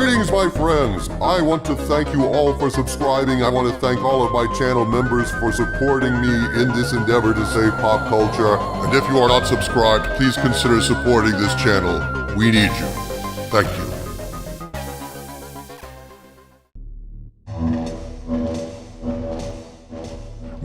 Greetings, my friends. I want to thank you all for subscribing. I want to thank all of my channel members for supporting me in this endeavor to save pop culture. And if you are not subscribed, please consider supporting this channel. We need you. Thank you.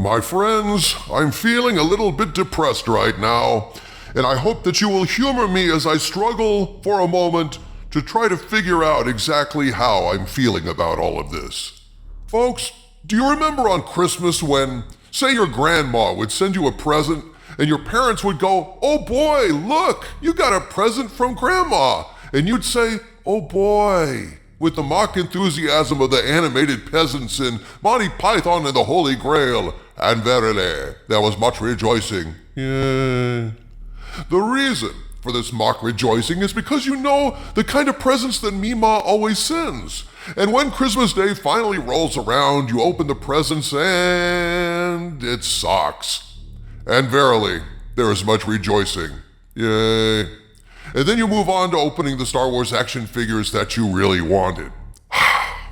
My friends, I'm feeling a little bit depressed right now, and I hope that you will humor me as I struggle for a moment to try to figure out exactly how I'm feeling about all of this. Folks, do you remember on Christmas when, say, your grandma would send you a present and your parents would go, "Oh boy, look, you got a present from Grandma," and you'd say, "Oh boy," with the mock enthusiasm of the animated peasants in Monty Python and the Holy Grail. And verily, there was much rejoicing. Yeah. The reason for this mock rejoicing is because you know the kind of presents that Mima always sends. And when Christmas Day finally rolls around, you open the presents and it's socks. And verily, there is much rejoicing. Yay. And then you move on to opening the Star Wars action figures that you really wanted.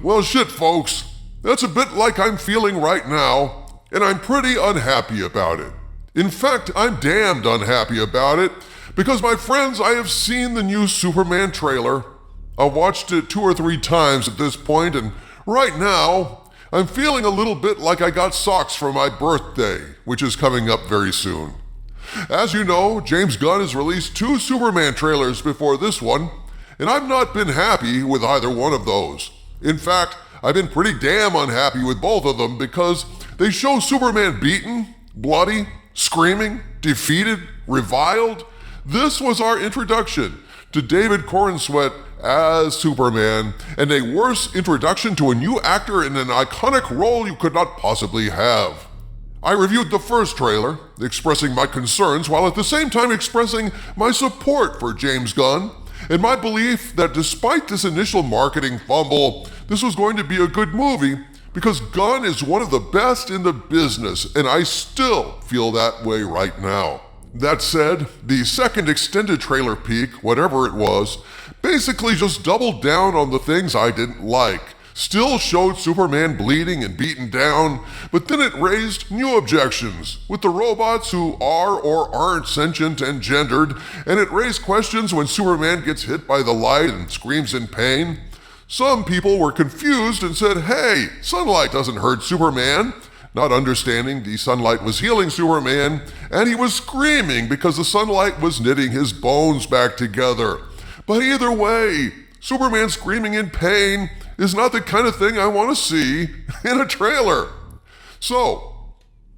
Well, shit, folks. That's a bit like I'm feeling right now, and I'm pretty unhappy about it. In fact, I'm damned unhappy about it, because my friends, I have seen the new Superman trailer. I've watched it 2 or 3 times at this point, and right now, I'm feeling a little bit like I got socks for my birthday, which is coming up very soon. As you know, James Gunn has released 2 Superman trailers before this one, and I've not been happy with either one of those. In fact, I've been pretty damn unhappy with both of them because they show Superman beaten, bloody, screaming, defeated, reviled. This was our introduction to David Corenswet as Superman, and a worse introduction to a new actor in an iconic role you could not possibly have. I reviewed the first trailer, expressing my concerns while at the same time expressing my support for James Gunn and my belief that despite this initial marketing fumble, this was going to be a good movie because Gunn is one of the best in the business, and I still feel that way right now. That said, the second extended trailer peek, whatever it was, basically just doubled down on the things I didn't like. Still showed Superman bleeding and beaten down, but then it raised new objections with the robots who are or aren't sentient and gendered, and it raised questions when Superman gets hit by the light and screams in pain. Some people were confused and said, "Hey, sunlight doesn't hurt Superman," not understanding the sunlight was healing Superman, and he was screaming because the sunlight was knitting his bones back together. But either way, Superman screaming in pain is not the kind of thing I want to see in a trailer. So,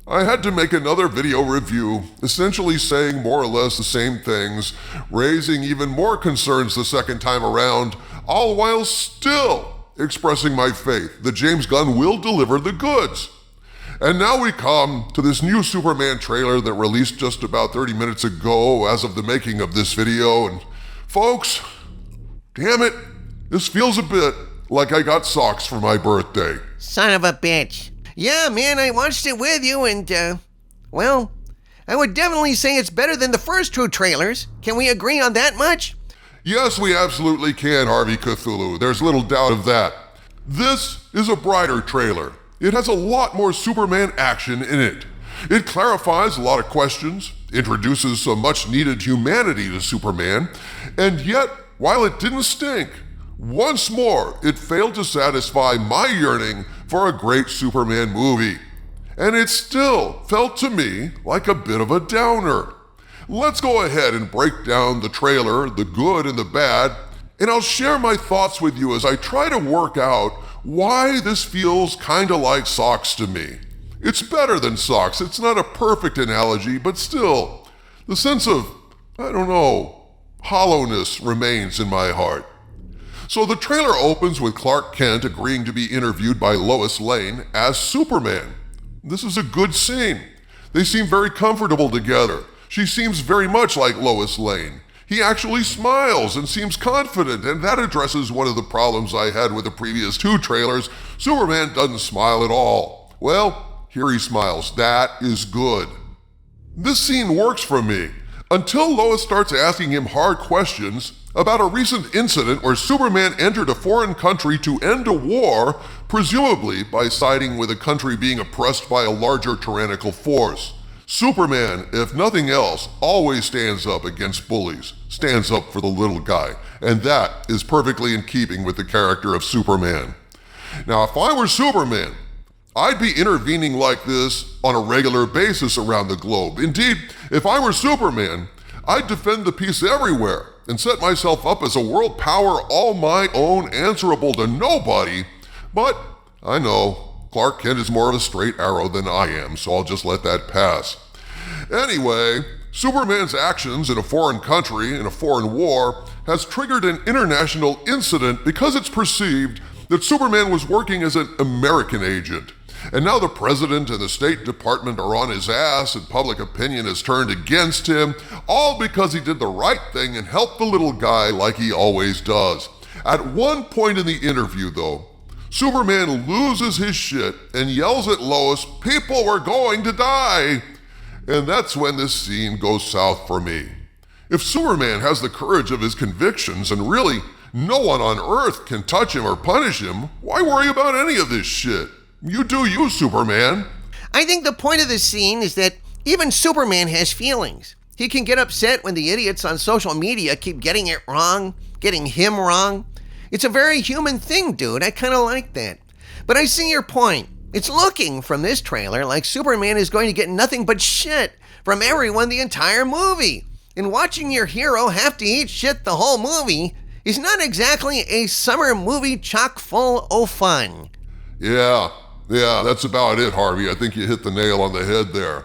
I had to make another video review, essentially saying more or less the same things, raising even more concerns the second time around, all while still expressing my faith that James Gunn will deliver the goods. And now we come to this new Superman trailer that released just about 30 minutes ago as of the making of this video, and folks, damn it, this feels a bit like I got socks for my birthday. Son of a bitch. Yeah, man, I watched it with you and, well, I would definitely say it's better than the first 2 trailers. Can we agree on that much? Yes, we absolutely can, Harvey Cthulhu. There's little doubt of that. This is a brighter trailer. It has a lot more Superman action in it. It clarifies a lot of questions, introduces some much-needed humanity to Superman, and yet, while it didn't stink, once more, it failed to satisfy my yearning for a great Superman movie. And it still felt to me like a bit of a downer. Let's go ahead and break down the trailer, the good and the bad, and I'll share my thoughts with you as I try to work out why this feels kinda like socks to me. It's better than socks. It's not a perfect analogy, but still, the sense of, I don't know, hollowness remains in my heart. So the trailer opens with Clark Kent agreeing to be interviewed by Lois Lane as Superman. This is a good scene. They seem very comfortable together. She seems very much like Lois Lane. He actually smiles and seems confident, and that addresses one of the problems I had with the previous 2 trailers. Superman doesn't smile at all. Well, here he smiles. That is good. This scene works for me until Lois starts asking him hard questions about a recent incident where Superman entered a foreign country to end a war, presumably by siding with a country being oppressed by a larger tyrannical force. Superman, if nothing else, always stands up against bullies, stands up for the little guy, and that is perfectly in keeping with the character of Superman. Now, if I were Superman, I'd be intervening like this on a regular basis around the globe. Indeed, if I were Superman, I'd defend the peace everywhere and set myself up as a world power all my own, answerable to nobody. But I know Clark Kent is more of a straight arrow than I am, so I'll just let that pass. Anyway, Superman's actions in a foreign country, in a foreign war, has triggered an international incident because it's perceived that Superman was working as an American agent. And now the president and the State Department are on his ass and public opinion has turned against him, all because he did the right thing and helped the little guy like he always does. At one point in the interview, though, Superman loses his shit and yells at Lois, "People were going to die!" And that's when this scene goes south for me. If Superman has the courage of his convictions and really no one on Earth can touch him or punish him, why worry about any of this shit? You do you, Superman. I think the point of this scene is that even Superman has feelings. He can get upset when the idiots on social media keep getting it wrong, getting him wrong. It's a very human thing, dude. I kind of like that. But I see your point. It's looking from this trailer like Superman is going to get nothing but shit from everyone the entire movie. And watching your hero have to eat shit the whole movie is not exactly a summer movie chock full of fun. Yeah, that's about it, Harvey. I think you hit the nail on the head there.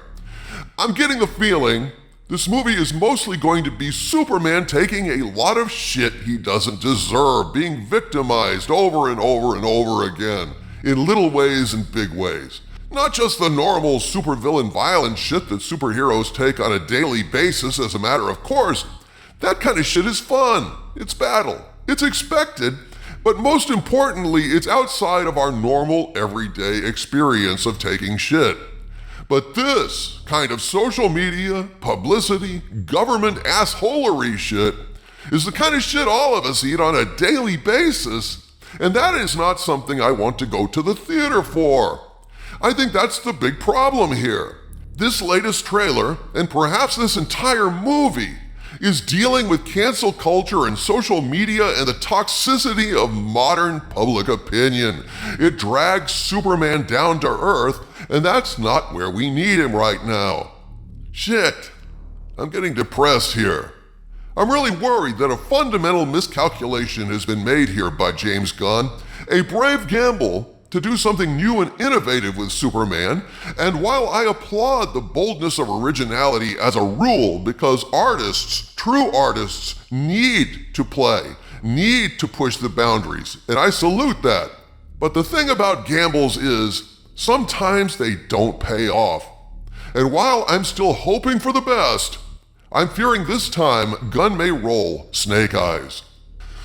I'm getting the feeling this movie is mostly going to be Superman taking a lot of shit he doesn't deserve, being victimized over and over and over again, in little ways and big ways. Not just the normal supervillain violent shit that superheroes take on a daily basis as a matter of course. That kind of shit is fun. It's battle. It's expected. But most importantly, it's outside of our normal everyday experience of taking shit. But this kind of social media, publicity, government assholery shit is the kind of shit all of us eat on a daily basis, and that is not something I want to go to the theater for. I think that's the big problem here. This latest trailer, and perhaps this entire movie, is dealing with cancel culture and social media and the toxicity of modern public opinion. It drags Superman down to earth, and that's not where we need him right now. Shit, I'm getting depressed here. I'm really worried that a fundamental miscalculation has been made here by James Gunn, a brave gamble to do something new and innovative with Superman, and while I applaud the boldness of originality as a rule because artists, true artists, need to play, need to push the boundaries, and I salute that. But the thing about gambles is, sometimes they don't pay off. And while I'm still hoping for the best, I'm fearing this time Gunn may roll snake eyes.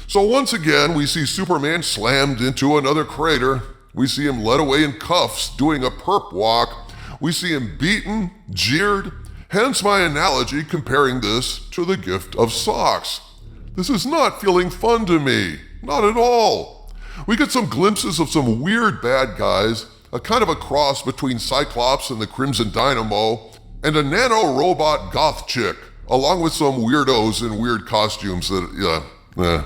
So once again, we see Superman slammed into another crater. We see him led away in cuffs doing a perp walk. We see him beaten, jeered, hence my analogy comparing this to the gift of socks. This is not feeling fun to me, not at all. We get some glimpses of some weird bad guys, a kind of a cross between Cyclops and the Crimson Dynamo, and a nano-robot goth chick, along with some weirdos in weird costumes that,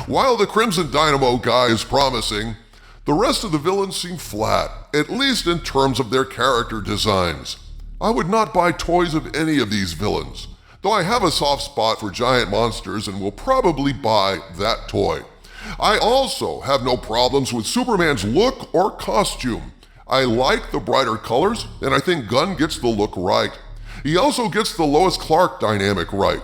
While the Crimson Dynamo guy is promising, the rest of the villains seem flat, at least in terms of their character designs. I would not buy toys of any of these villains, though I have a soft spot for giant monsters and will probably buy that toy. I also have no problems with Superman's look or costume. I like the brighter colors, and I think Gunn gets the look right. He also gets the Lois Clark dynamic right.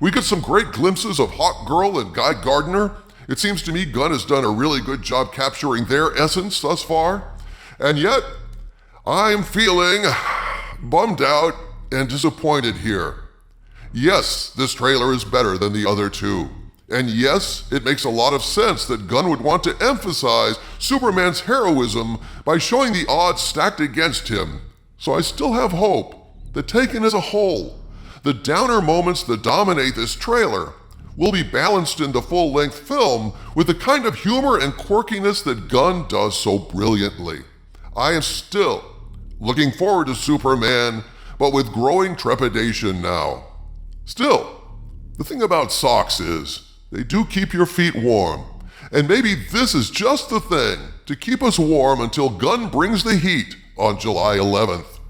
We get some great glimpses of Hawkgirl and Guy Gardner. It seems to me Gunn has done a really good job capturing their essence thus far. And yet, I'm feeling bummed out and disappointed here. Yes, this trailer is better than the other two. And yes, it makes a lot of sense that Gunn would want to emphasize Superman's heroism by showing the odds stacked against him. So I still have hope that taken as a whole, the downer moments that dominate this trailer will be balanced in the full-length film with the kind of humor and quirkiness that Gunn does so brilliantly. I am still looking forward to Superman, but with growing trepidation now. Still, the thing about socks is they do keep your feet warm, and maybe this is just the thing to keep us warm until Gunn brings the heat on July 11th.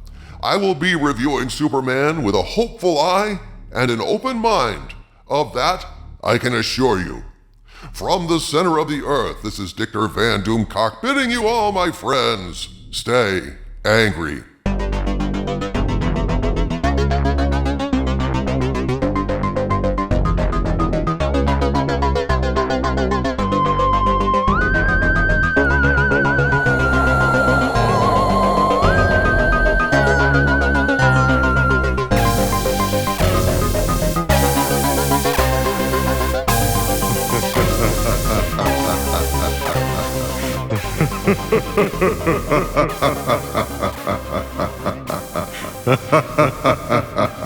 I will be reviewing Superman with a hopeful eye and an open mind. Of that, I can assure you. From the center of the earth, this is Dictor Van Doomcock bidding you all, my friends, stay angry. Ha ha ha ha ha ha.